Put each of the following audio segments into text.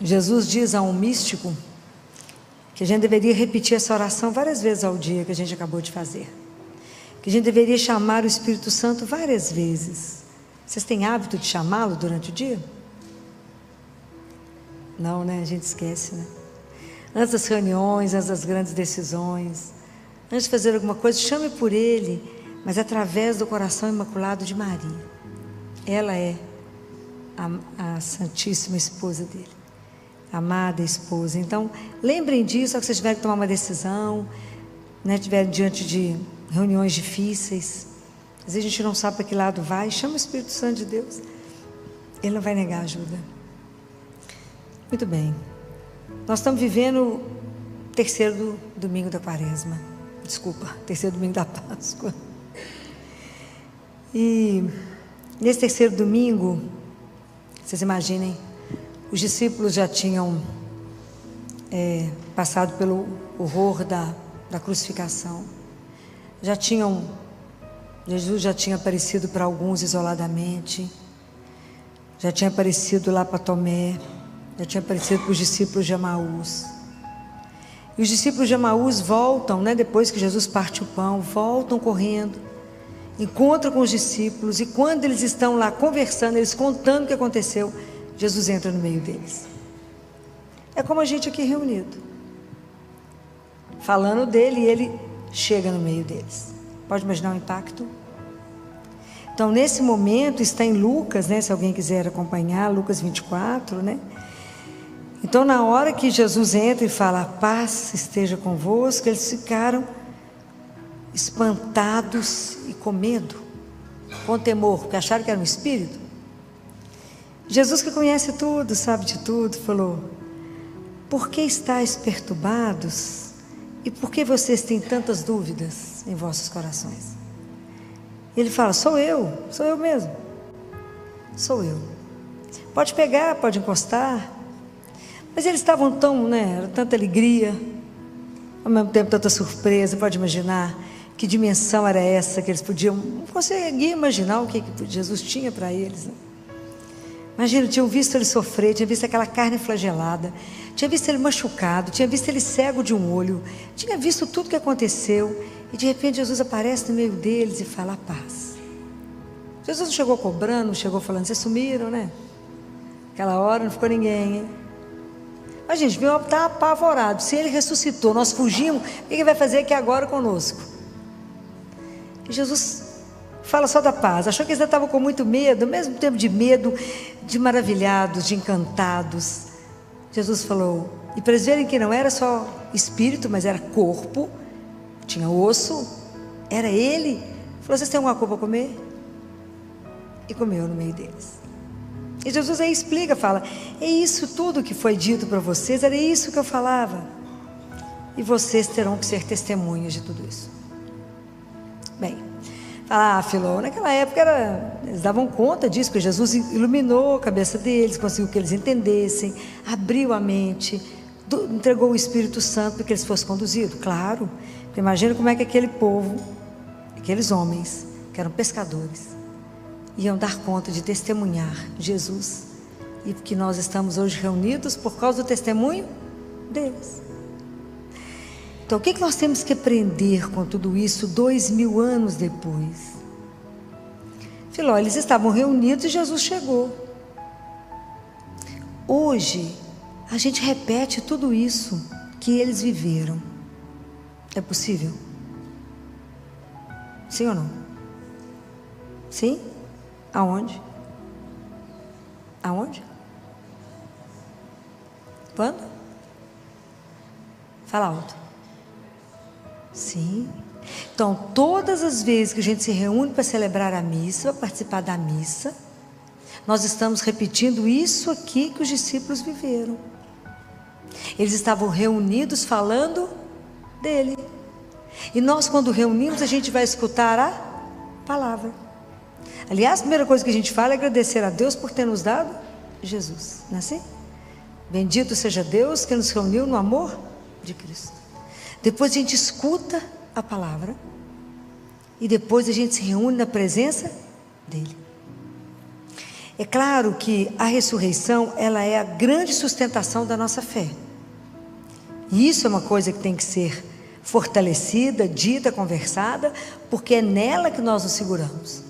Jesus diz a um místico que a gente deveria repetir essa oração várias vezes ao dia que a gente acabou de fazer. Que a gente deveria chamar o Espírito Santo várias vezes. Vocês têm hábito de chamá-lo durante o dia? Não, né? A gente esquece, né? Antes das reuniões, antes das grandes decisões, antes de fazer alguma coisa, chame por ele, mas através do coração imaculado de Maria. Ela é a Santíssima Esposa dele, a amada esposa. Então, lembrem disso, se vocês tiverem que tomar uma decisão, né, estiverem diante de reuniões difíceis, às vezes a gente não sabe para que lado vai, chama o Espírito Santo de Deus, ele não vai negar ajuda. Muito bem, nós estamos vivendo o terceiro domingo da Quaresma, terceiro domingo da Páscoa, e nesse terceiro domingo, vocês imaginem, os discípulos já tinham passado pelo horror da crucificação, Jesus já tinha aparecido para alguns isoladamente, já tinha aparecido lá para Tomé, já tinha aparecido para os discípulos de Emaús. E os discípulos de Emaús voltam, né, depois que Jesus parte o pão, voltam correndo, encontram com os discípulos, e quando eles estão lá conversando, eles contando o que aconteceu, Jesus entra no meio deles. É como a gente aqui reunido, falando dele, e ele chega no meio deles. Pode imaginar o impacto? Então, nesse momento, está em Lucas, né, se alguém quiser acompanhar, Lucas 24, né? Então, na hora que Jesus entra e fala, a paz esteja convosco, eles ficaram espantados e com medo, com temor, porque acharam que era um espírito. Jesus, que conhece tudo, sabe de tudo, falou, por que estáis perturbados e por que vocês têm tantas dúvidas em vossos corações? Ele fala, sou eu mesmo, sou eu. Pode pegar, pode encostar. Mas eles estavam tão, né, era tanta alegria, ao mesmo tempo tanta surpresa. Pode imaginar que dimensão era essa que eles podiam, não conseguia imaginar o que Jesus tinha para eles, né? Imagina, tinham visto ele sofrer, tinha visto aquela carne flagelada, tinha visto ele machucado, tinha visto ele cego de um olho, tinha visto tudo que aconteceu, e de repente Jesus aparece no meio deles e fala, a paz. Jesus não chegou cobrando, não chegou falando, vocês sumiram, né? Aquela hora não ficou ninguém, hein? Mas a gente viu, está apavorado, se ele ressuscitou, nós fugimos, o que ele vai fazer aqui agora conosco? E Jesus fala só da paz. Achou que eles estavam com muito medo, ao mesmo tempo de medo, de maravilhados, de encantados. Jesus falou, e para eles verem que não era só espírito, mas era corpo, tinha osso, era ele. Falou, vocês têm alguma coisa para comer? E comeu no meio deles. E Jesus aí explica, fala, é isso tudo que foi dito para vocês, era isso que eu falava. E vocês terão que ser testemunhas de tudo isso. Bem, fala, Filó, naquela época eles davam conta disso, porque Jesus iluminou a cabeça deles, conseguiu que eles entendessem, abriu a mente, entregou o Espírito Santo para que eles fossem conduzidos. Claro, imagina como é que aquele povo, aqueles homens, que eram pescadores, iam dar conta de testemunhar Jesus, e que nós estamos hoje reunidos por causa do testemunho deles. Então, o que nós temos que aprender com tudo isso 2000 anos depois? Filó, eles estavam reunidos e Jesus chegou. Hoje, a gente repete tudo isso que eles viveram. É possível? Sim ou não? Sim? Aonde? Aonde? Quando? Fala alto. Sim. Então, todas as vezes que a gente se reúne para celebrar a missa, para participar da missa, nós estamos repetindo isso aqui que os discípulos viveram. Eles estavam reunidos falando dele. E nós, quando reunimos, a gente vai escutar a palavra. Aliás, a primeira coisa que a gente fala é agradecer a Deus por ter nos dado Jesus, não é assim? Bendito seja Deus que nos reuniu no amor de Cristo. Depois a gente escuta a palavra e depois a gente se reúne na presença dele. É claro que a ressurreição, ela é a grande sustentação da nossa fé. E isso é uma coisa que tem que ser fortalecida, dita, conversada, porque é nela que nós nos seguramos.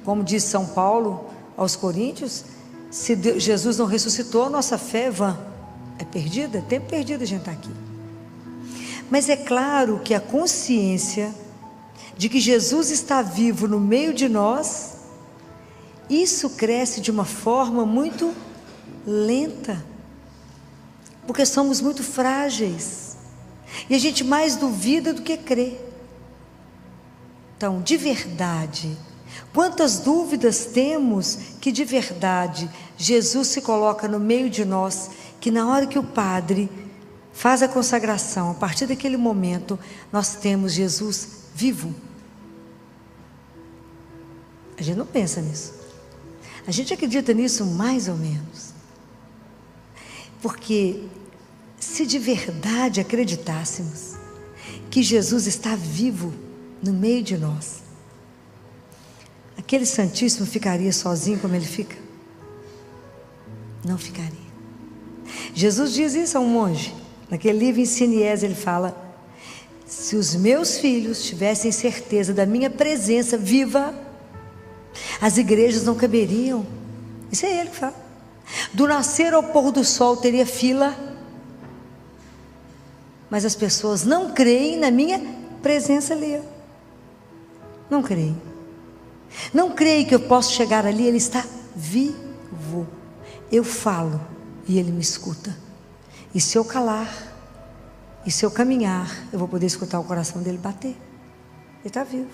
Como diz São Paulo aos Coríntios, se Jesus não ressuscitou, nossa fé é vã, é perdida, é tempo perdido a gente estar aqui. Mas é claro que a consciência de que Jesus está vivo no meio de nós, isso cresce de uma forma muito lenta, porque somos muito frágeis, e a gente mais duvida do que crê. Então, de verdade, quantas dúvidas temos que de verdade Jesus se coloca no meio de nós, que na hora que o padre faz a consagração, a partir daquele momento, nós temos Jesus vivo. A gente não pensa nisso. A gente acredita nisso mais ou menos. Porque se de verdade acreditássemos que Jesus está vivo no meio de nós, aquele Santíssimo ficaria sozinho como ele fica? Não ficaria. Jesus diz isso a um monge. Naquele livro Ensine e Eze, ele fala: se os meus filhos tivessem certeza da minha presença viva, as igrejas não caberiam. Isso é ele que fala. Do nascer ao pôr do sol teria fila, mas as pessoas não creem na minha presença ali. Não creem. Não creem que eu posso chegar ali, ele está vivo. Eu falo e ele me escuta. E se eu calar, e se eu caminhar, eu vou poder escutar o coração dele bater. Ele está vivo.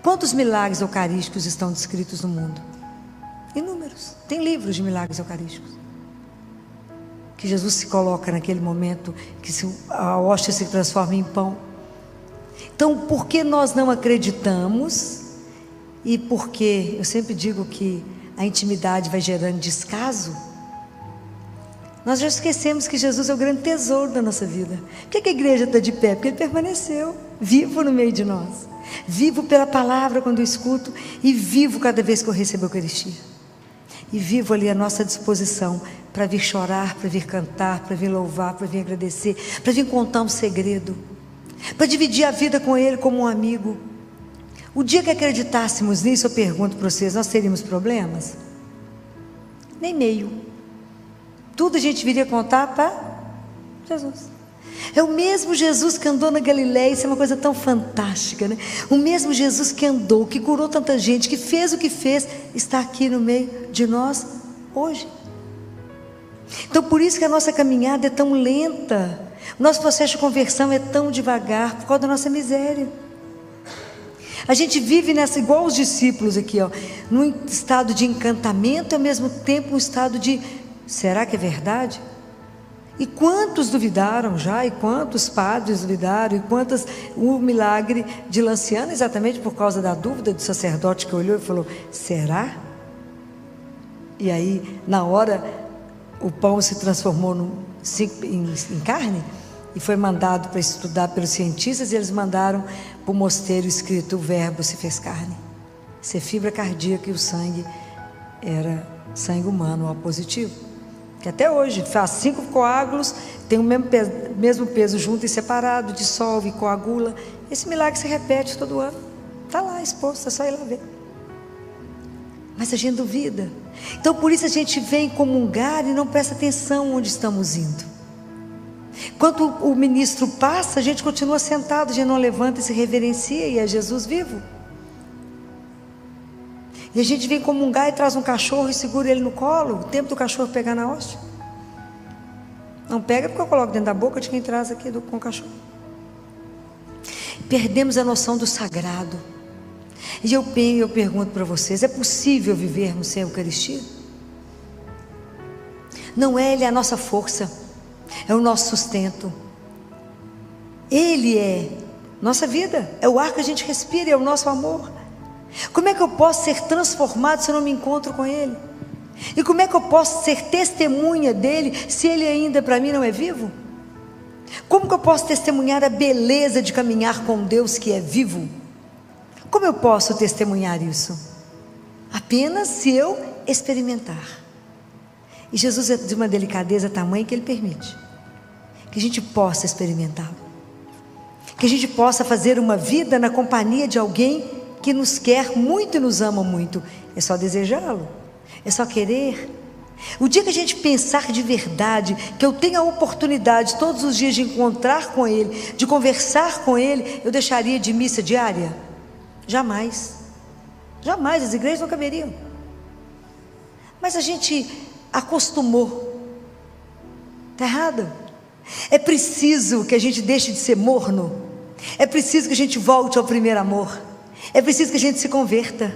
Quantos milagres eucarísticos estão descritos no mundo? Inúmeros. Tem livros de milagres eucarísticos. Que Jesus se coloca naquele momento, que a hóstia se transforma em pão. Então, por que nós não acreditamos? E porque eu sempre digo que a intimidade vai gerando descaso. Nós já esquecemos que Jesus é o grande tesouro da nossa vida. Por que a igreja está de pé? Porque ele permaneceu vivo no meio de nós. Vivo pela palavra quando eu escuto, e vivo cada vez que eu recebo a Eucaristia. E vivo ali à nossa disposição para vir chorar, para vir cantar, para vir louvar, para vir agradecer, para vir contar um segredo, para dividir a vida com ele como um amigo. O dia que acreditássemos nisso, eu pergunto para vocês, nós teríamos problemas? Nem meio. Tudo a gente viria contar para Jesus. É o mesmo Jesus que andou na Galileia. Isso é uma coisa tão fantástica, né? O mesmo Jesus que andou, que curou tanta gente, que fez o que fez, está aqui no meio de nós hoje. Então por isso que a nossa caminhada é tão lenta, o nosso processo de conversão é tão devagar, por causa da nossa miséria. A gente vive nessa, igual os discípulos aqui, ó, num estado de encantamento e ao mesmo tempo um estado de: será que é verdade? E quantos duvidaram já, e quantos padres duvidaram, e quantas, o milagre de Lanciano, exatamente por causa da dúvida do sacerdote que olhou e falou: será? E aí, na hora, o pão se transformou em carne, e foi mandado para estudar pelos cientistas, e eles mandaram para o mosteiro escrito: o verbo se fez carne. Isso é fibra cardíaca, e o sangue era sangue humano, O positivo. Que até hoje faz 5 coágulos, tem o mesmo peso junto e separado, dissolve e coagula. Esse milagre se repete todo ano. Está lá exposto, é só ir lá ver. Mas a gente duvida. Então por isso a gente vem comungar e não presta atenção onde estamos indo. Quando o ministro passa, a gente continua sentado, a gente não levanta e se reverencia, e é Jesus vivo. E a gente vem comungar e traz um cachorro e segura ele no colo, o tempo do cachorro pegar na hóstia. Não pega porque eu coloco dentro da boca de quem traz aqui com o cachorro. Perdemos a noção do sagrado. E eu pergunto para vocês: é possível vivermos sem a Eucaristia? Não é ele a nossa força, é o nosso sustento. Ele é nossa vida, é o ar que a gente respira, é o nosso amor. Como é que eu posso ser transformado se eu não me encontro com ele? E como é que eu posso ser testemunha dele se ele ainda para mim não é vivo? Como que eu posso testemunhar a beleza de caminhar com Deus que é vivo? Como eu posso testemunhar isso? Apenas se eu experimentar. E Jesus é de uma delicadeza tamanha que Ele permite que a gente possa experimentá-lo, que a gente possa fazer uma vida na companhia de alguém que nos quer muito e nos ama muito. É só desejá-lo, é só querer. O dia que a gente pensar de verdade, que eu tenho a oportunidade todos os dias de encontrar com Ele, de conversar com Ele, eu deixaria de missa diária? Jamais, jamais, as igrejas não caberiam. Mas a gente acostumou, está errado. É preciso que a gente deixe de ser morno, é preciso que a gente volte ao primeiro amor, é preciso que a gente se converta,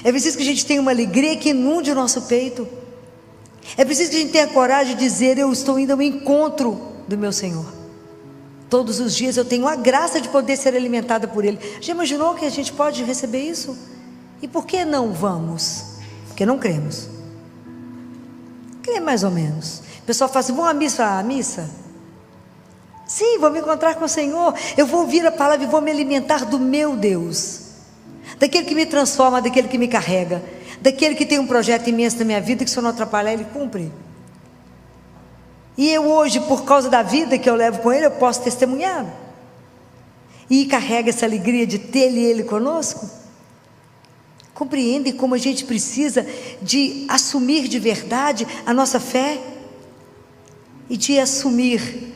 é preciso que a gente tenha uma alegria que inunde o nosso peito, é preciso que a gente tenha coragem de dizer: eu estou indo ao encontro do meu Senhor. Todos os dias eu tenho a graça de poder ser alimentada por Ele. Já imaginou que a gente pode receber isso? E por que não vamos? Porque não cremos. Crê mais ou menos. O pessoal fala assim: vamos à missa? À missa? Sim, vou me encontrar com o Senhor. Eu vou ouvir a palavra e vou me alimentar do meu Deus, daquele que me transforma, daquele que me carrega, daquele que tem um projeto imenso na minha vida, que se eu não atrapalhar Ele cumpre. E eu hoje, por causa da vida que eu levo com Ele, eu posso testemunhar e carrega essa alegria de ter Ele conosco. Compreendem como a gente precisa de assumir de verdade a nossa fé e de assumir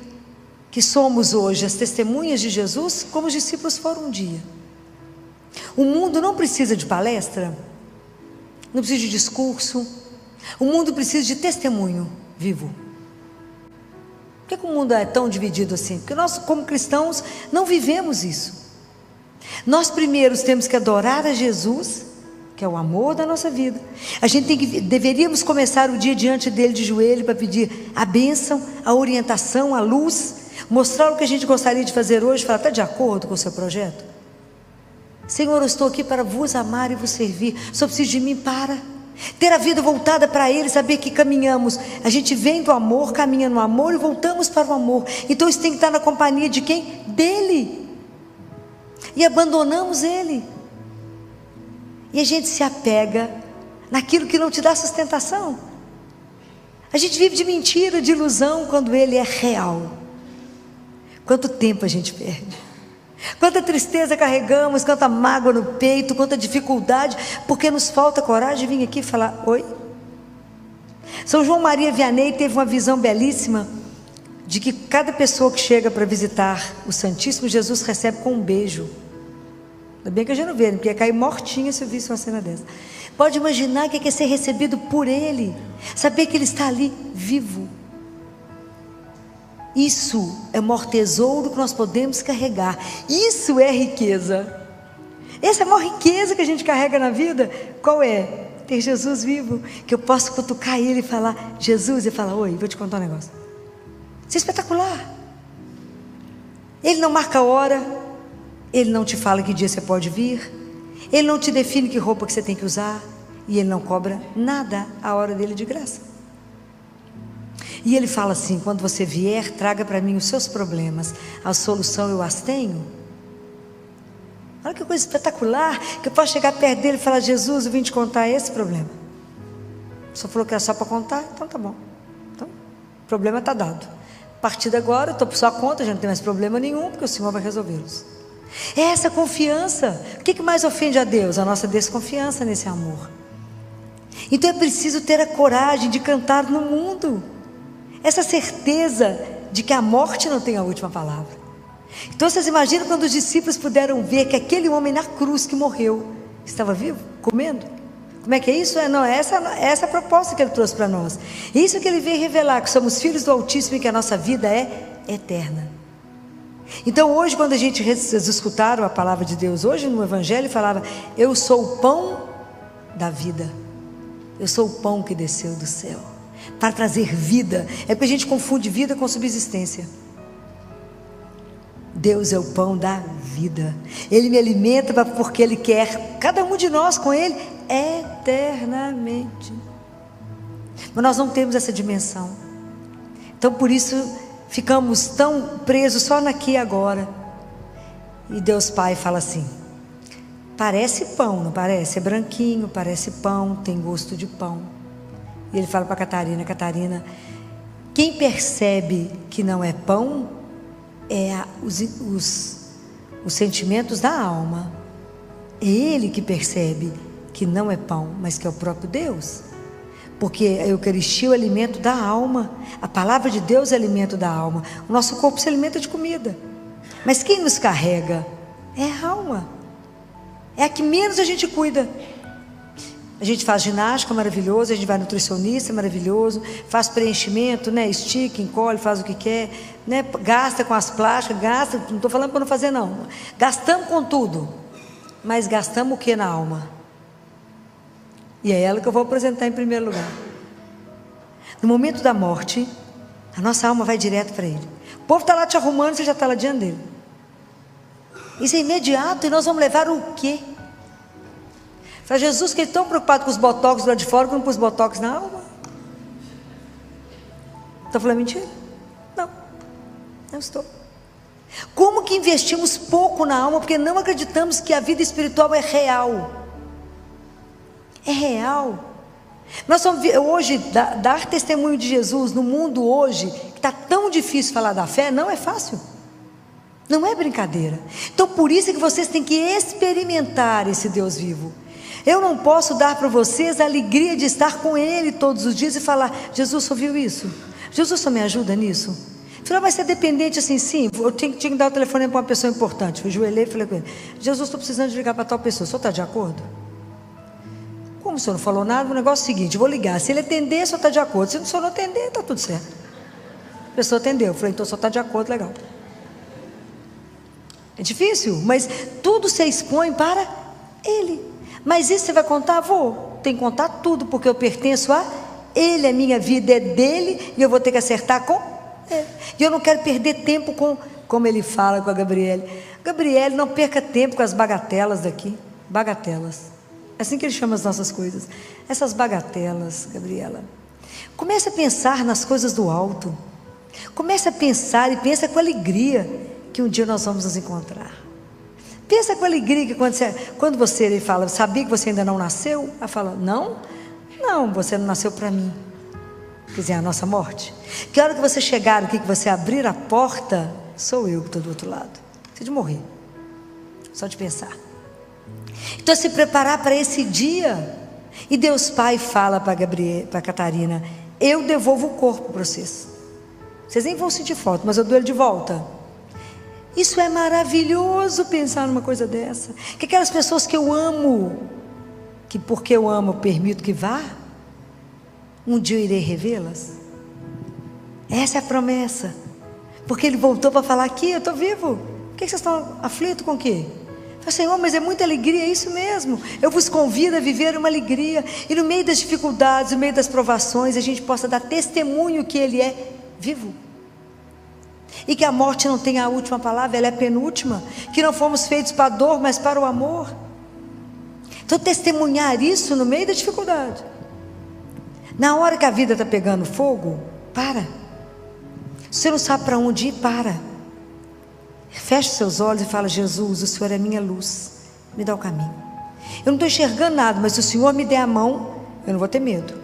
que somos hoje as testemunhas de Jesus, como os discípulos foram um dia. O mundo não precisa de palestra, não precisa de discurso. O mundo precisa de testemunho vivo. Por que o mundo é tão dividido assim? Porque nós, como cristãos, não vivemos isso. Nós primeiros temos que adorar a Jesus, que é o amor da nossa vida. A gente deveríamos começar o dia diante dele de joelho para pedir a bênção, a orientação, a luz, mostrar o que a gente gostaria de fazer hoje, falar: está de acordo com o seu projeto? Senhor, eu estou aqui para vos amar e vos servir, só preciso de mim para ter a vida voltada para Ele, saber que caminhamos, a gente vem do amor, caminha no amor e voltamos para o amor. Então isso tem que estar na companhia de quem? Dele. E abandonamos Ele, e a gente se apega naquilo que não te dá sustentação. A gente vive de mentira, de ilusão, quando Ele é real. Quanto tempo a gente perde, quanta tristeza carregamos, quanta mágoa no peito, quanta dificuldade, porque nos falta coragem de vir aqui e falar: oi. São João Maria Vianney teve uma visão belíssima de que cada pessoa que chega para visitar o Santíssimo, Jesus recebe com um beijo. Ainda bem que a gente não vê, porque ia cair mortinha se eu visse uma cena dessa. Pode imaginar o que é ser recebido por Ele, saber que Ele está ali vivo. Isso é o maior tesouro que nós podemos carregar. Isso é riqueza. Essa é a maior riqueza que a gente carrega na vida. Qual é? Ter Jesus vivo, que eu posso cutucar Ele e falar: Jesus, e falar: oi, vou te contar um negócio. Isso é espetacular. Ele não marca a hora, Ele não te fala que dia você pode vir, Ele não te define que roupa que você tem que usar, e Ele não cobra nada a hora dele de graça. E Ele fala assim: quando você vier, traga para mim os seus problemas, a solução eu as tenho. Olha que coisa espetacular, que eu posso chegar perto dele e falar: Jesus, eu vim te contar esse problema. Só falou que era só para contar, então tá bom. Então, o problema está dado. A partir de agora, eu estou por sua conta, já não tem mais problema nenhum, porque o Senhor vai resolvê-los. É essa confiança. O que mais ofende a Deus? A nossa desconfiança nesse amor. Então é preciso ter a coragem de cantar no mundo, essa certeza de que a morte não tem a última palavra. Então vocês imaginam quando os discípulos puderam ver que aquele homem na cruz que morreu estava vivo, comendo? Como é que é isso? Essa a proposta que Ele trouxe para nós. Isso que Ele veio revelar, que somos filhos do Altíssimo e que a nossa vida é eterna. Então hoje, quando vocês escutaram a palavra de Deus hoje no Evangelho, falava: eu sou o pão da vida, eu sou o pão que desceu do céu para trazer vida. É porque a gente confunde vida com subsistência. Deus é o pão da vida. Ele me alimenta porque Ele quer cada um de nós com Ele eternamente. Mas nós não temos essa dimensão. Então por isso ficamos tão presos só naqui e agora. E Deus Pai fala assim: Parece pão, não parece? É branquinho, parece pão, tem gosto de pão. E ele fala para Catarina: Catarina, quem percebe que não é pão é os sentimentos da alma. É ele que percebe que não é pão, mas que é o próprio Deus. Porque a Eucaristia é o alimento da alma. A palavra de Deus é o alimento da alma. O nosso corpo se alimenta de comida. Mas quem nos carrega é a alma. É a que menos a gente cuida. A gente faz ginástica, maravilhoso. A gente vai nutricionista, maravilhoso. Faz preenchimento, né? Estica, encolhe, faz o que quer, né? Gasta com as plásticas, gasta. Não estou falando para não fazer, não. Gastamos com tudo. Mas gastamos o que na alma? E é ela que eu vou apresentar em primeiro lugar. No momento da morte, a nossa alma vai direto para ele. O povo está lá te arrumando, você já está lá diante dele. Isso é imediato. E nós vamos levar o quê? Para Jesus, que ele é tão preocupado com os botox lá de fora, que não pôs botox na alma. Estou falando mentira? Não, não estou. Como que investimos pouco na alma, porque não acreditamos que a vida espiritual é real. É real. Nós somos, hoje, dar testemunho de Jesus no mundo hoje, que está tão difícil falar da fé, não é fácil. Não é brincadeira. Então por isso é que vocês têm que experimentar esse Deus vivo. Eu não posso dar para vocês a alegria de estar com Ele todos os dias e falar: Jesus, só viu isso? Jesus, só me ajuda nisso? Falei: mas você é dependente assim? Sim, eu tinha que dar o telefone para uma pessoa importante. Eu ajoelhei e falei com ele: Jesus, estou precisando de ligar para tal pessoa, o senhor está de acordo? Como o senhor não falou nada, o negócio é o seguinte: eu vou ligar, se ele atender, o senhor está de acordo, se o senhor não atender, está tudo certo. A pessoa atendeu, eu falei: então o senhor está de acordo, legal. É difícil, mas tudo se expõe para Ele. Mas isso você vai contar? Vou. Tem que contar tudo, porque eu pertenço a Ele, a minha vida é dele, e eu vou ter que acertar com Ele. E eu não quero perder tempo como ele fala com a Gabriele. Gabriele, não perca tempo com as bagatelas daqui. Bagatelas. É assim que ele chama as nossas coisas. Essas bagatelas, Gabriela. Comece a pensar nas coisas do alto. Comece a pensar e pensa com alegria que um dia nós vamos nos encontrar. Pensa com alegria que quando você ele fala: sabia que você ainda não nasceu? Ela fala: não, você não nasceu para mim. Quer dizer, a nossa morte. Que hora que você chegar aqui, que você abrir a porta, sou eu que estou do outro lado. Você de morrer, só de pensar. Então se preparar para esse dia. E Deus Pai fala para Catarina: eu devolvo o corpo para vocês. Vocês nem vão sentir falta, mas eu dou ele de volta. Isso é maravilhoso, pensar numa coisa dessa. Que aquelas pessoas que eu amo, que porque eu amo eu permito que vá, um dia eu irei revê-las. Essa é a promessa. Porque ele voltou para falar: aqui, eu estou vivo. Por que vocês estão aflitos com o quê? Eu falei: Senhor, mas é muita alegria, é isso mesmo. Eu vos convido a viver uma alegria. E no meio das dificuldades, no meio das provações, a gente possa dar testemunho que Ele é vivo. E que a morte não tem a última palavra, ela é a penúltima. Que não fomos feitos para a dor, mas para o amor. Então testemunhar isso no meio da dificuldade. Na hora que a vida está pegando fogo, para. Se você não sabe para onde ir, para. Feche seus olhos e fala: Jesus, o Senhor é minha luz, me dá o caminho. Eu não estou enxergando nada, mas se o Senhor me der a mão, eu não vou ter medo.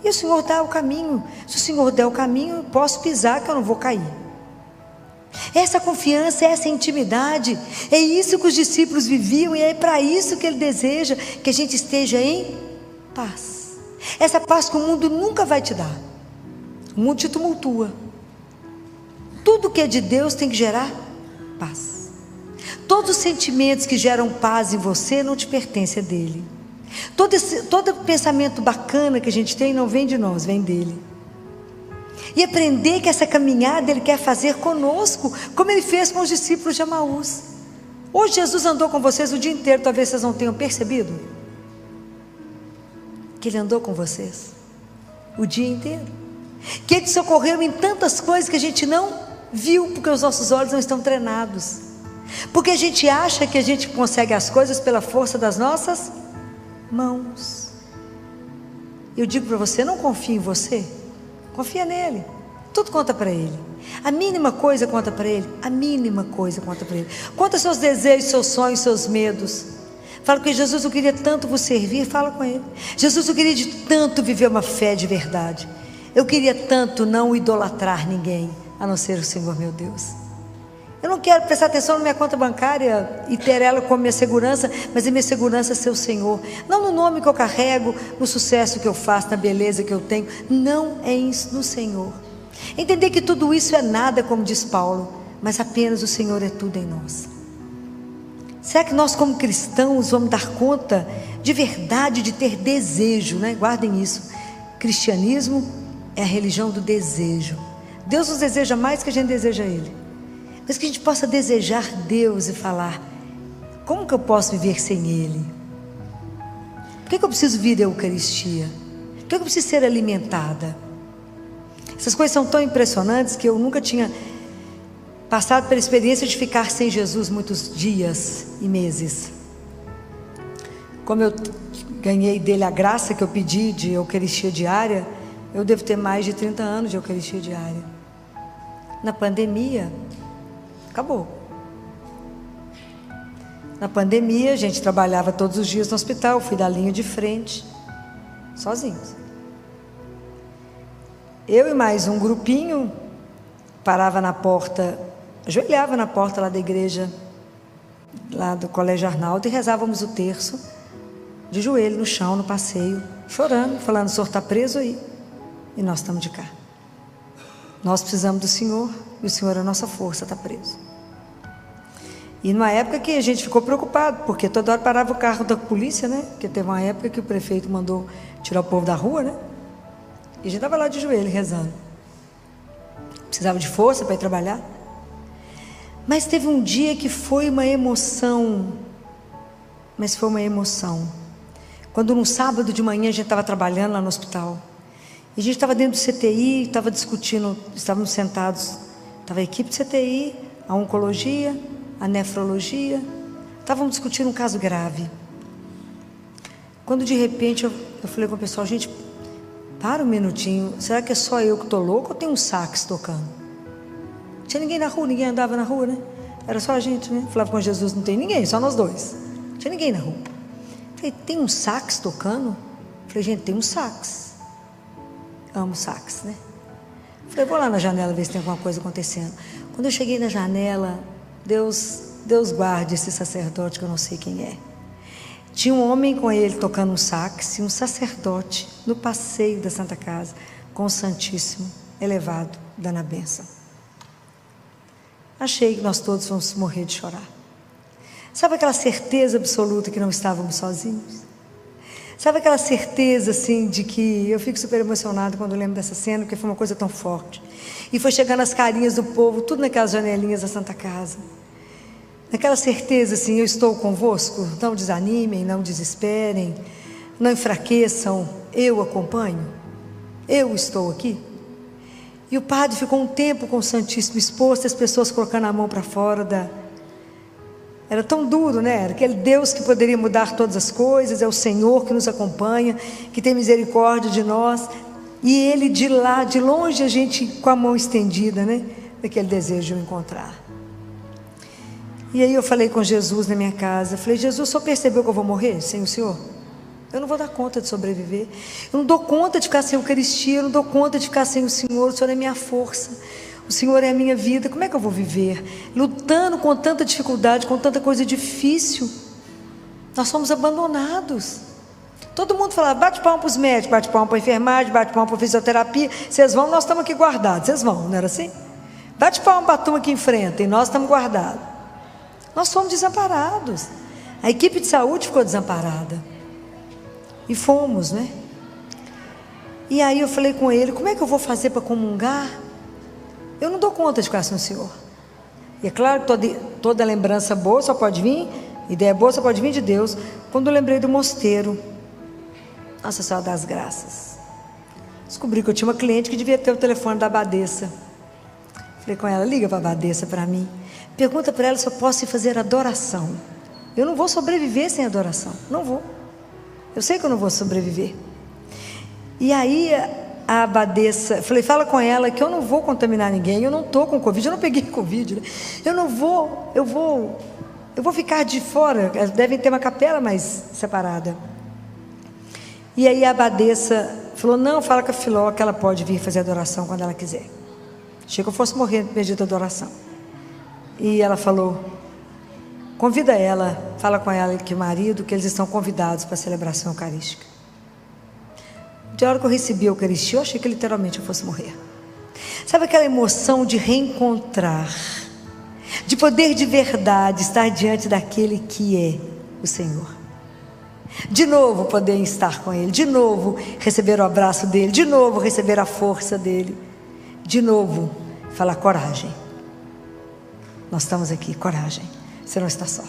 E o Senhor dá o caminho. Se o Senhor der o caminho, eu posso pisar, que eu não vou cair. Essa confiança, essa intimidade, é isso que os discípulos viviam, e é para isso que Ele deseja que a gente esteja em paz. Essa paz que o mundo nunca vai te dar. O mundo te tumultua. Tudo que é de Deus tem que gerar paz. Todos os sentimentos que geram paz em você não te pertencem, é dele. Todo pensamento bacana que a gente tem não vem de nós, vem dele. E aprender que essa caminhada Ele quer fazer conosco, como Ele fez com os discípulos de Emaús. Hoje Jesus andou com vocês o dia inteiro, talvez vocês não tenham percebido que Ele andou com vocês o dia inteiro, que Ele socorreu em tantas coisas que a gente não viu, porque os nossos olhos não estão treinados, porque a gente acha que a gente consegue as coisas pela força das nossas mãos. Eu digo para você: não confie em você, confia nele. Tudo conta para Ele. A mínima coisa conta para Ele. A mínima coisa conta para Ele. Conta seus desejos, seus sonhos, seus medos. Fala com ele: Jesus, eu queria tanto vos servir. Fala com ele: Jesus, eu queria de tanto viver uma fé de verdade. Eu queria tanto não idolatrar ninguém, a não ser o Senhor meu Deus. Eu não quero prestar atenção na minha conta bancária e ter ela como minha segurança, mas a minha segurança é ser o Senhor. Não no nome que eu carrego, no sucesso que eu faço, na beleza que eu tenho. Não é isso, no Senhor. Entender que tudo isso é nada, como diz Paulo, mas apenas o Senhor é tudo em nós. Será que nós, como cristãos, vamos dar conta de verdade de ter desejo, né? Guardem isso. Cristianismo é a religião do desejo. Deus nos deseja mais que a gente deseja Ele. Mas que a gente possa desejar Deus e falar: como que eu posso viver sem Ele? Por que eu preciso vir a Eucaristia? Por que eu preciso ser alimentada? Essas coisas são tão impressionantes que eu nunca tinha passado pela experiência de ficar sem Jesus muitos dias e meses. Como eu ganhei dele a graça que eu pedi de Eucaristia diária, eu devo ter mais de 30 anos de Eucaristia diária. Na pandemia, acabou. Na pandemia, a gente trabalhava todos os dias no hospital, fui da linha de frente, sozinhos. Eu e mais um grupinho parava na porta, ajoelhava na porta lá da igreja, lá do Colégio Arnaldo, e rezávamos o terço, de joelho no chão, no passeio, chorando, falando: o Senhor está preso aí, e nós estamos de cá. Nós precisamos do Senhor, e o Senhor é a nossa força, está preso. E numa época que a gente ficou preocupado, porque toda hora parava o carro da polícia, né? Porque teve uma época que o prefeito mandou tirar o povo da rua, né? E a gente estava lá de joelho, rezando. Precisava de força para ir trabalhar. Mas teve um dia que foi uma emoção. Mas foi uma emoção. Quando no sábado de manhã a gente estava trabalhando lá no hospital. E a gente estava dentro do CTI, estava discutindo, estávamos sentados. Estava a equipe do CTI, a oncologia, a nefrologia. Estávamos discutindo um caso grave. Quando de repente eu falei com o pessoal: gente, para um minutinho, será que é só eu que estou louco ou tem um sax tocando? Não tinha ninguém na rua, ninguém andava na rua, né? Era só a gente, né? Falava com Jesus: não tem ninguém, só nós dois. Não tinha ninguém na rua. Falei: tem um sax tocando? Falei: gente, tem um sax. Amo sax, né? Falei: vou lá na janela ver se tem alguma coisa acontecendo. Quando eu cheguei na janela, Deus guarde esse sacerdote que eu não sei quem é. Tinha um homem com ele tocando um sax, e um sacerdote no passeio da Santa Casa, com o Santíssimo elevado, dando a bênção. Achei que nós todos fomos morrer de chorar. Sabe aquela certeza absoluta que não estávamos sozinhos? Sabe aquela certeza assim de que eu fico super emocionada quando eu lembro dessa cena, porque foi uma coisa tão forte. E foi chegando as carinhas do povo, tudo naquelas janelinhas da Santa Casa. Naquela certeza assim: eu estou convosco, não desanimem, não desesperem, não enfraqueçam, eu acompanho, eu estou aqui. E o padre ficou um tempo com o Santíssimo exposto, as pessoas colocando a mão para fora da... Era tão duro, né? Era aquele Deus que poderia mudar todas as coisas, é o Senhor que nos acompanha, que tem misericórdia de nós, e Ele de lá, de longe, a gente com a mão estendida, né? Daquele desejo de o encontrar. E aí eu falei com Jesus na minha casa, falei: Jesus, o Senhor percebeu que eu vou morrer sem o Senhor? Eu não vou dar conta de sobreviver, eu não dou conta de ficar sem a Eucaristia, eu não dou conta de ficar sem o Senhor é minha força, o Senhor é a minha vida, como é que eu vou viver? Lutando com tanta dificuldade, com tanta coisa difícil, nós somos abandonados. Todo mundo falava: bate palma para os médicos, bate palma para a enfermagem, bate palma para a fisioterapia, vocês vão, nós estamos aqui guardados, vocês vão, não era assim? Bate palma para a turma que enfrenta, e nós estamos guardados. Nós fomos desamparados. A equipe de saúde ficou desamparada. E fomos, né? E aí eu falei com ele: como é que eu vou fazer para comungar? Eu não dou conta de ficar sem o Senhor. E é claro que toda lembrança boa só pode vir, ideia boa só pode vir de Deus. Quando eu lembrei do mosteiro, Nossa Senhora das Graças, descobri que eu tinha uma cliente que devia ter o telefone da abadesa. Falei com ela: liga para a abadesa para mim, pergunta para ela se eu posso ir fazer adoração. Eu não vou sobreviver sem adoração, não vou. Eu sei que eu não vou sobreviver. E aí a abadesa, falei: fala com ela que eu não vou contaminar ninguém, eu não estou com Covid, eu não peguei Covid, né? Eu vou eu vou ficar de fora, devem ter uma capela mais separada. E aí a abadesa falou, não, fala com a Filó que ela pode vir fazer adoração quando ela quiser. Achei que eu fosse morrer no pedido de adoração. E ela falou, convida ela, fala com ela que o marido, que eles estão convidados para a celebração eucarística. De hora que eu recebi a Eucaristia, eu achei que literalmente eu fosse morrer. Sabe aquela emoção de reencontrar, de poder de verdade estar diante daquele que é o Senhor? De novo poder estar com Ele, de novo receber o abraço dEle, de novo receber a força dEle, de novo falar coragem. Nós estamos aqui, coragem, você não está só.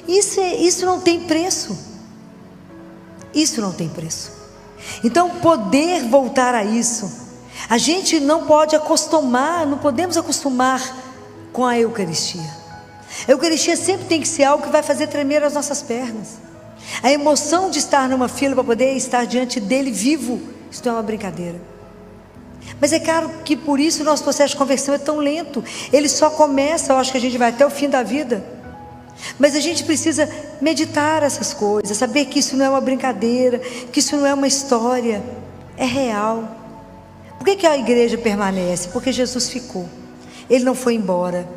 Isso não tem preço. Isso não tem preço. Então poder voltar a isso, a gente não pode acostumar, não podemos acostumar com a Eucaristia. A Eucaristia sempre tem que ser algo que vai fazer tremer as nossas pernas. A emoção de estar numa fila para poder estar diante dele vivo, isso não é uma brincadeira. Mas é claro que por isso o nosso processo de conversão é tão lento. Ele só começa, eu acho que a gente vai até o fim da vida. Mas a gente precisa meditar essas coisas, saber que isso não é uma brincadeira, que isso não é uma história, é real. Por que a igreja permanece? Porque Jesus ficou, Ele não foi embora.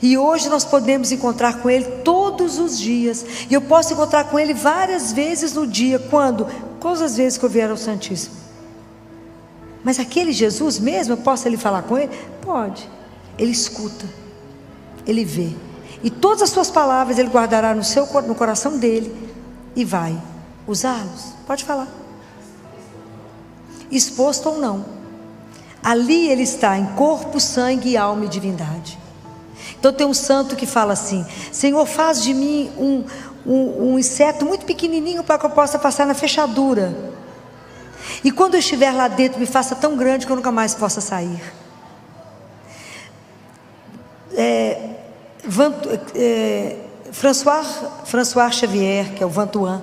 E hoje nós podemos encontrar com Ele todos os dias. E eu posso encontrar com Ele várias vezes no dia. Quando? Todas as vezes que eu vier ao Santíssimo. Mas aquele Jesus mesmo, eu posso ali falar com Ele? Pode. Ele escuta, Ele vê. E todas as suas palavras Ele guardará no coração dEle e vai usá-los. Pode falar. Exposto ou não. Ali Ele está em corpo, sangue, alma e divindade. Então tem um santo que fala assim: Senhor, faz de mim um inseto muito pequenininho para que eu possa passar na fechadura. E quando eu estiver lá dentro, me faça tão grande que eu nunca mais possa sair. François Xavier, que é o Vantuan,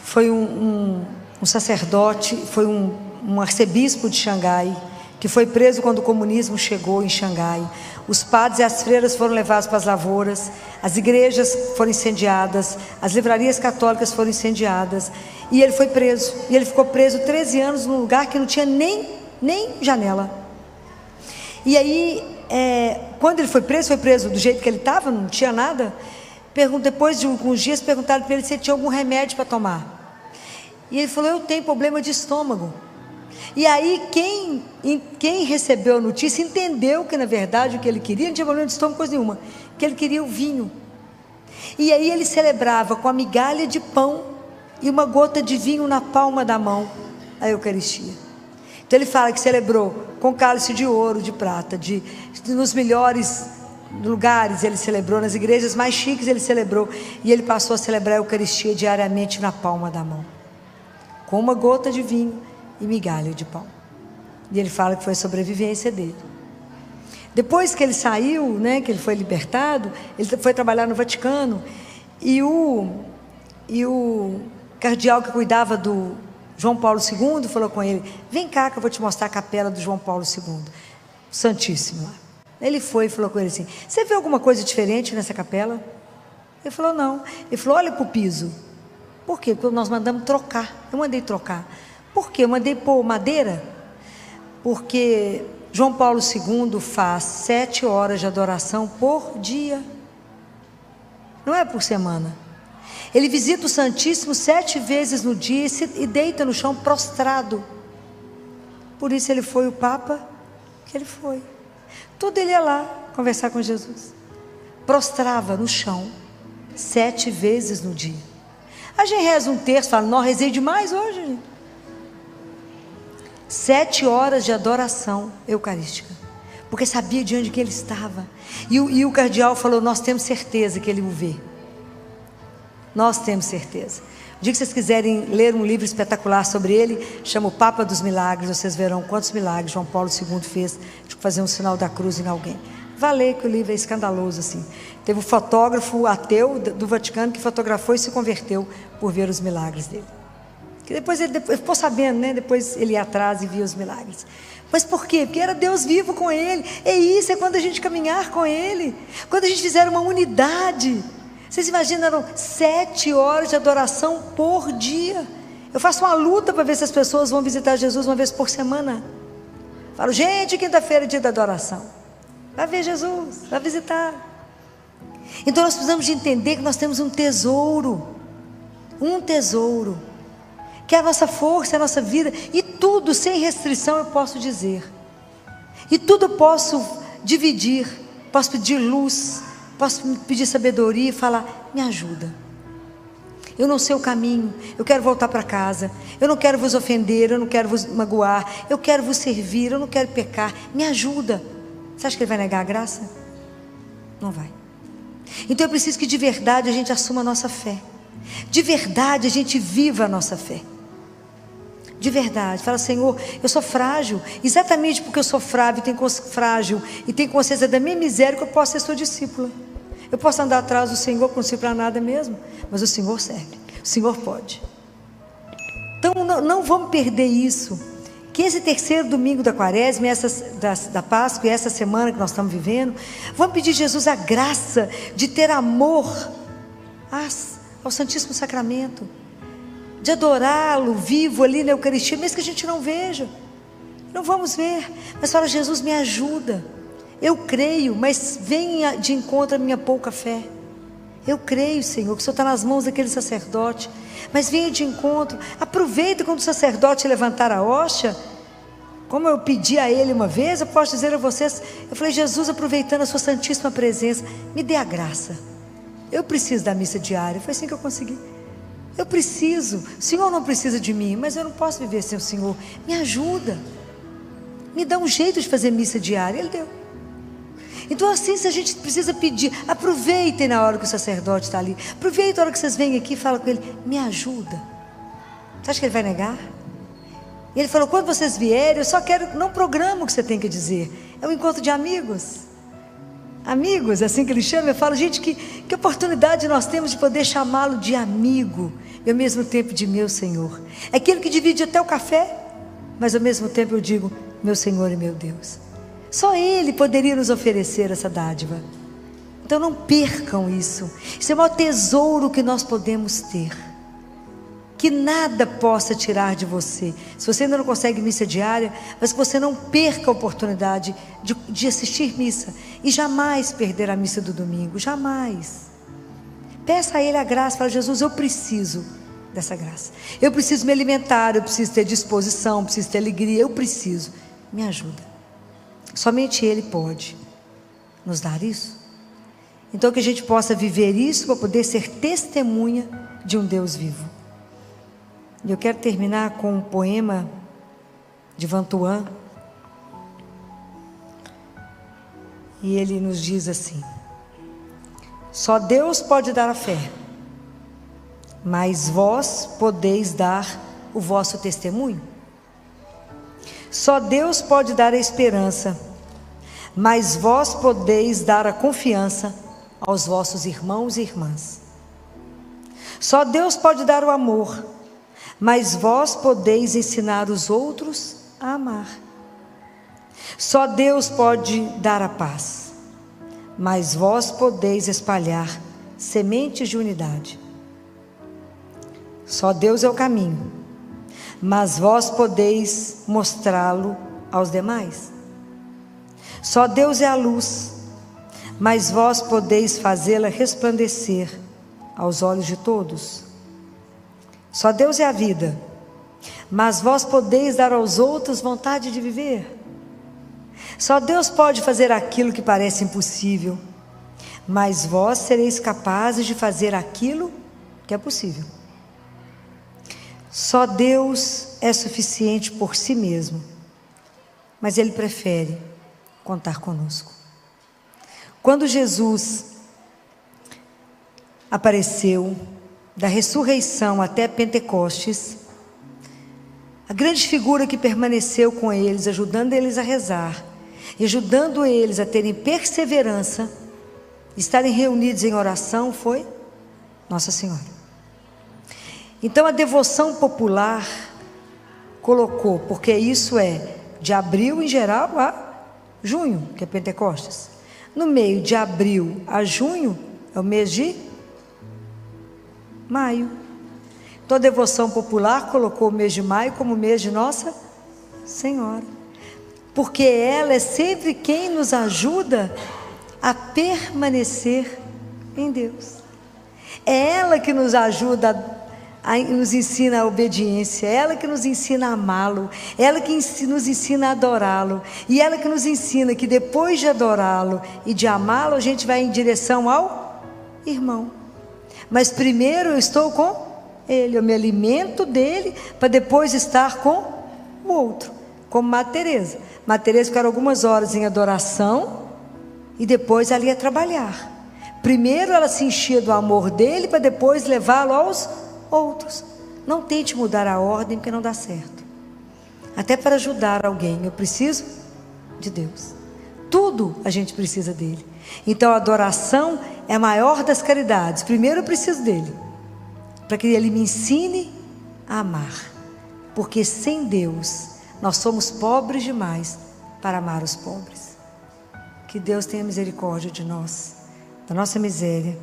foi um sacerdote, foi um arcebispo de Xangai, que foi preso quando o comunismo chegou em Xangai. Os padres e as freiras foram levados para as lavouras, as igrejas foram incendiadas, as livrarias católicas foram incendiadas, e ele foi preso. E ele ficou preso 13 anos num lugar que não tinha nem janela. E aí, quando ele foi preso do jeito que ele estava, não tinha nada. Depois de alguns dias, perguntaram para ele se ele tinha algum remédio para tomar. E ele falou: eu tenho problema de estômago. E aí quem recebeu a notícia entendeu que na verdade o que ele queria não tinha problema de estômago, coisa nenhuma, que ele queria o vinho. E aí ele celebrava com a migalha de pão e uma gota de vinho na palma da mão a Eucaristia. Então ele fala que celebrou com cálice de ouro, de prata, nos melhores lugares ele celebrou, nas igrejas mais chiques ele celebrou, e ele passou a celebrar a Eucaristia diariamente na palma da mão, com uma gota de vinho e migalha de pão. E ele fala que foi a sobrevivência dele. Depois que ele saiu, que ele foi libertado, ele foi trabalhar no Vaticano, e o cardeal que cuidava do João Paulo II falou com ele: vem cá que eu vou te mostrar a capela do João Paulo II, Santíssimo lá. Ele foi e falou com ele assim: você vê alguma coisa diferente nessa capela? Ele falou: não. Ele falou: olha para o piso. Por quê? Porque nós mandamos trocar. Eu mandei trocar. Por quê? Eu mandei pôr madeira, porque João Paulo II faz 7 horas de adoração por dia, não é por semana. Ele visita o Santíssimo 7 vezes no dia e deita no chão prostrado. Por isso ele foi o Papa que ele foi. Tudo ele ia lá conversar com Jesus. Prostrava no chão 7 vezes no dia. A gente reza um terço, fala: não, rezei demais hoje, gente. 7 horas de adoração eucarística, porque sabia de onde que ele estava. E o cardeal falou: nós temos certeza que ele o vê. Nós temos certeza. O dia que vocês quiserem ler um livro espetacular sobre ele, chama O Papa dos Milagres, vocês verão quantos milagres João Paulo II fez de fazer um sinal da cruz em alguém. Vá ler, que o livro é escandaloso assim. Teve um fotógrafo ateu do Vaticano que fotografou e se converteu por ver os milagres dele. Que depois ele ficou sabendo, né? Depois ele ia atrás e via os milagres. Mas por quê? Porque era Deus vivo com ele. É isso, é quando a gente caminhar com ele. Quando a gente fizer uma unidade. Vocês imaginam, eram 7 horas de adoração por dia. Eu faço uma luta para ver se as pessoas vão visitar Jesus uma vez por semana. Falo, gente, quinta-feira é dia da adoração. Vai ver Jesus, vai visitar. Então nós precisamos de entender que nós temos um tesouro. Um tesouro. Que é a nossa força, a nossa vida. E tudo sem restrição eu posso dizer. E tudo eu posso dividir. Posso pedir luz. Posso pedir sabedoria e falar, me ajuda. Eu não sei o caminho, eu quero voltar para casa. Eu não quero vos ofender, eu não quero vos magoar. Eu quero vos servir, eu não quero pecar. Me ajuda. Você acha que ele vai negar a graça? Não vai. Então eu preciso que de verdade a gente assuma a nossa fé. De verdade a gente viva a nossa fé. De verdade, fala, Senhor, eu sou frágil. Exatamente porque eu sou frágil e tenho consciência da minha miséria, que eu posso ser sua discípula. Eu posso andar atrás do Senhor, que não sirvo para nada mesmo, mas o Senhor serve, o Senhor pode. Então não vamos perder isso. Que esse terceiro domingo da Quaresma, da Páscoa, e essa semana que nós estamos vivendo, vamos pedir a Jesus a graça de ter amor ao Santíssimo Sacramento, de adorá-lo vivo ali na Eucaristia, mesmo que a gente não veja. Não vamos ver, mas fala, Jesus, me ajuda. Eu creio, mas venha de encontro à minha pouca fé. Eu creio, Senhor, que o Senhor está nas mãos daquele sacerdote, mas venha de encontro. Aproveita quando o sacerdote levantar a hóstia, como eu pedi a ele uma vez, eu posso dizer a vocês, eu falei, Jesus, aproveitando a sua santíssima presença, me dê a graça. Eu preciso da missa diária. Foi assim que eu consegui. Eu preciso. O Senhor não precisa de mim, mas eu não posso viver sem o Senhor. Me ajuda. Me dá um jeito de fazer missa diária. Ele deu. Então assim, se a gente precisa pedir, aproveitem na hora que o sacerdote está ali. Aproveitem a hora que vocês vêm aqui e falam com ele, me ajuda. Você acha que ele vai negar? E ele falou, quando vocês vierem, eu só quero, não programa o que você tem que dizer. É um encontro de amigos. Amigos, assim que ele chama, eu falo, gente, que oportunidade nós temos de poder chamá-lo de amigo e ao mesmo tempo de meu Senhor. É aquele que divide até o café, mas ao mesmo tempo eu digo, meu Senhor e meu Deus. Só Ele poderia nos oferecer essa dádiva. Então não percam isso. Isso é o maior tesouro que nós podemos ter. Que nada possa tirar de você. Se você ainda não consegue missa diária, mas que você não perca a oportunidade de assistir missa. E jamais perder a missa do domingo. Jamais. Peça a Ele a graça. Fala, Jesus, eu preciso dessa graça. Eu preciso me alimentar, eu preciso ter disposição, preciso ter alegria. Eu preciso. Me ajuda. Somente Ele pode nos dar isso. Então que a gente possa viver isso para poder ser testemunha de um Deus vivo. E eu quero terminar com um poema de Vantuan. E ele nos diz assim: só Deus pode dar a fé, mas vós podeis dar o vosso testemunho. Só Deus pode dar a esperança, mas vós podeis dar a confiança aos vossos irmãos e irmãs. Só Deus pode dar o amor, mas vós podeis ensinar os outros a amar. Só Deus pode dar a paz, mas vós podeis espalhar sementes de unidade. Só Deus é o caminho, mas vós podeis mostrá-lo aos demais. Só Deus é a luz, mas vós podeis fazê-la resplandecer aos olhos de todos. Só Deus é a vida, mas vós podeis dar aos outros vontade de viver. Só Deus pode fazer aquilo que parece impossível, mas vós sereis capazes de fazer aquilo que é possível. Só Deus é suficiente por si mesmo, mas Ele prefere contar conosco. Quando Jesus apareceu, da ressurreição até Pentecostes, a grande figura que permaneceu com eles, ajudando eles a rezar, e ajudando eles a terem perseverança, estarem reunidos em oração, foi Nossa Senhora. Então a devoção popular colocou, porque isso é de abril em geral a junho, que é Pentecostes. No meio de abril a junho é o mês de maio. Então a devoção popular colocou o mês de maio como mês de Nossa Senhora, porque ela é sempre quem nos ajuda a permanecer em Deus. É ela que nos ajuda nos ensina a obediência, é ela que nos ensina a amá-lo, é ela que nos ensina a adorá-lo, e ela que nos ensina que depois de adorá-lo e de amá-lo, a gente vai em direção ao irmão. Mas primeiro eu estou com ele, eu me alimento dele para depois estar com o outro, como Madre Teresa. Madre Teresa ficaram algumas horas em adoração e depois ela ia trabalhar. Primeiro ela se enchia do amor dele para depois levá-lo aos outros. Não tente mudar a ordem, porque não dá certo. Até para ajudar alguém eu preciso de Deus. Tudo a gente precisa dele. Então a adoração é a maior das caridades. Primeiro eu preciso dele, para que ele me ensine a amar, porque sem Deus nós somos pobres demais para amar os pobres. Que Deus tenha misericórdia de nós, da nossa miséria,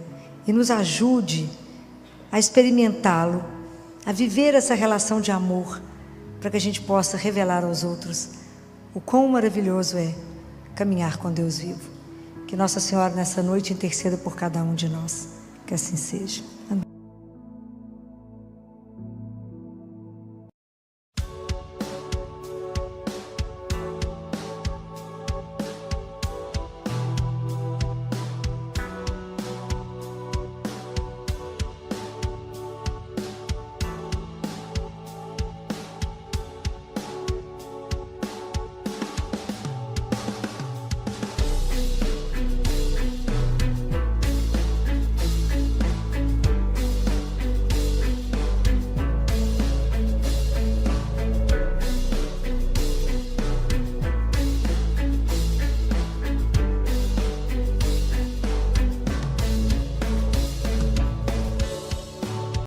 e nos ajude a experimentá-lo, a viver essa relação de amor, para que a gente possa revelar aos outros o quão maravilhoso é caminhar com Deus vivo. Que Nossa Senhora nessa noite interceda por cada um de nós. Que assim seja. Amém.